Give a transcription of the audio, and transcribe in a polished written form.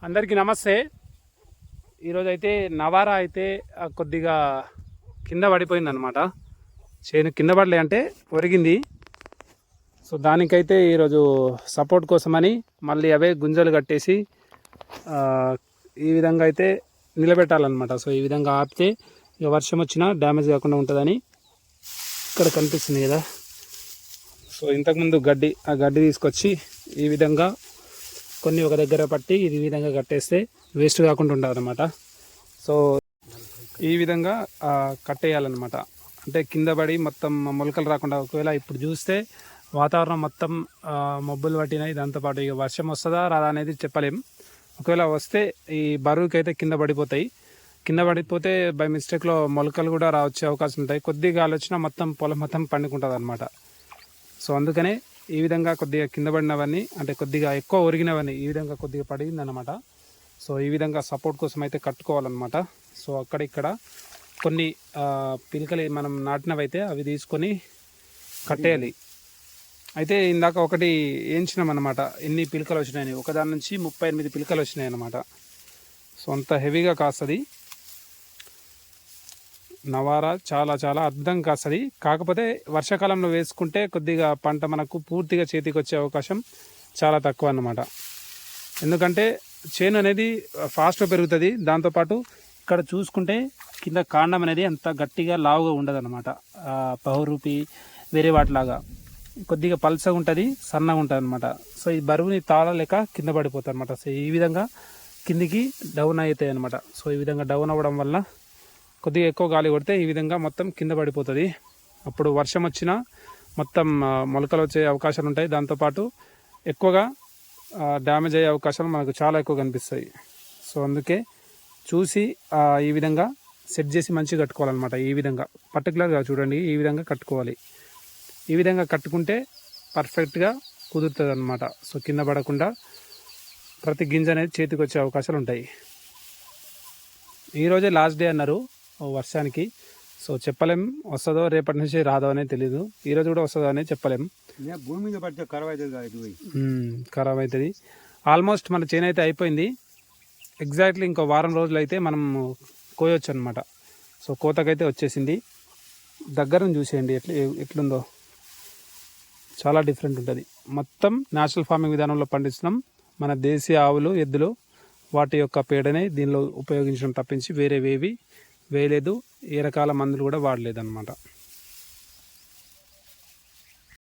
అందరికీ నమస్తే. ఈరోజు అయితే నవారా అయితే కొద్దిగా కింద పడిపోయింది అనమాట. చేను కింద పడలే అంటే ఒరిగింది. సో దానికైతే ఈరోజు సపోర్ట్ కోసమని మళ్ళీ అవే గుంజలు కట్టేసి ఈ విధంగా అయితే నిలబెట్టాలన్నమాట. సో ఈ విధంగా ఆపితే ఇక వర్షం వచ్చినా డ్యామేజ్ కాకుండా ఉంటుందని ఇక్కడ కనిపిస్తుంది కదా. సో ఇంతకుముందు ఆ గడ్డి తీసుకొచ్చి ఈ విధంగా కొన్ని ఒక దగ్గర పట్టి ఈ విధంగా కట్టేస్తే వేస్ట్ కాకుండా ఉంటుంది అన్నమాట. సో ఈ విధంగా కట్టేయాలన్నమాట. అంటే కింద పడి మొత్తం మొలకలు రాకుండా, ఒకవేళ ఇప్పుడు చూస్తే వాతావరణం మొత్తం మబ్బులు పట్టినాయి. దాంతోపాటు ఇక వర్షం వస్తుందా రాదా అనేది చెప్పలేం. ఒకవేళ వస్తే ఈ బరువుకి అయితే కింద పడిపోతాయి. కింద పడిపోతే బై మిస్టేక్లో మొలకలు కూడా రావచ్చే అవకాశం ఉంటాయి. కొద్దిగా ఆలోచన మొత్తం పొలం మొత్తం పండుకుంటుంది అనమాట. సో అందుకనే ఈ విధంగా కొద్దిగా కింద పడినవన్నీ, అంటే కొద్దిగా ఎక్కువ ఒరిగినవన్నీ ఈ విధంగా కొద్దిగా పడిందన్నమాట. సో ఈ విధంగా సపోర్ట్ కోసం అయితే కట్టుకోవాలన్నమాట. సో అక్కడిక్కడ కొన్ని పిలకలు మనం నాటినవైతే అవి తీసుకొని కట్టేయాలి. అయితే ఇందాక ఒకటి వేయించినాం అన్నమాట. ఎన్ని పిలకలు వచ్చినాయని, ఒకదాని నుంచి 38 పిలకలు వచ్చినాయి అన్నమాట. సో అంత హెవీగా కాస్తుంది నవారా, చాలా చాలా అర్థం కాస్తుంది. కాకపోతే వర్షాకాలంలో వేసుకుంటే కొద్దిగా పంట మనకు పూర్తిగా చేతికి వచ్చే అవకాశం చాలా తక్కువ అన్నమాట. ఎందుకంటే చేను అనేది ఫాస్ట్గా పెరుగుతుంది. దాంతోపాటు ఇక్కడ చూసుకుంటే కింద కాండం అనేది అంత గట్టిగా లావుగా ఉండదు అనమాట. బహురూపి వేరే వాటిలాగా కొద్దిగా పల్సగా ఉంటుంది, సన్నగా ఉంటుంది అనమాట. సో ఈ బరువుని తాళలేక కింద పడిపోతుంది అనమాట. సో ఈ విధంగా కిందికి డౌన్ అవుతాయి అనమాట. సో ఈ విధంగా డౌన్ అవ్వడం వల్ల కొద్దిగా ఎక్కువ గాలి కొడితే ఈ విధంగా మొత్తం కింద పడిపోతుంది. అప్పుడు వర్షం వచ్చినా మొత్తం మొలకలు వచ్చే అవకాశాలు ఉంటాయి. దాంతోపాటు ఎక్కువగా డ్యామేజ్ అయ్యే అవకాశాలు మనకు చాలా ఎక్కువ కనిపిస్తాయి. సో అందుకే చూసి ఈ విధంగా సెట్ చేసి మంచిగా కట్టుకోవాలన్నమాట. ఈ విధంగా పర్టికులర్గా చూడండి, ఈ విధంగా కట్టుకోవాలి. ఈ విధంగా కట్టుకుంటే పర్ఫెక్ట్గా కుదురుతుంది అన్నమాట. సో కింద పడకుండా ప్రతి గింజ అనేది చేతికి వచ్చే అవకాశాలు ఉంటాయి. ఈరోజే లాస్ట్ డే అన్నారు వర్షానికి. సో చెప్పలేం వస్తుందో రేపటి నుంచి రాదో అనేది తెలీదు. ఈరోజు కూడా వస్తుందో అనేది చెప్పలేం. భూమి మీద పడితే ఖరాబ్ అవుతుంది. ఆల్మోస్ట్ మన చేను అయితే అయిపోయింది. ఎగ్జాక్ట్లీ ఇంకో వారం రోజులు అయితే మనం కోయొచ్చు అనమాట. సో కోతకైతే వచ్చేసింది. దగ్గరను చూసేయండి ఎట్లుందో, చాలా డిఫరెంట్ ఉంటుంది. మొత్తం న్యాచురల్ ఫార్మింగ్ విధానంలో పండిస్తున్నాం. మన దేశీయ ఆవులు, ఎద్దులు, వాటి యొక్క పేడనే దీనిలో ఉపయోగించడం తప్పించి వేరేవేవి వేయలేదు. ఏ రకాల మందులు కూడా వాడలేదు అన్నమాట.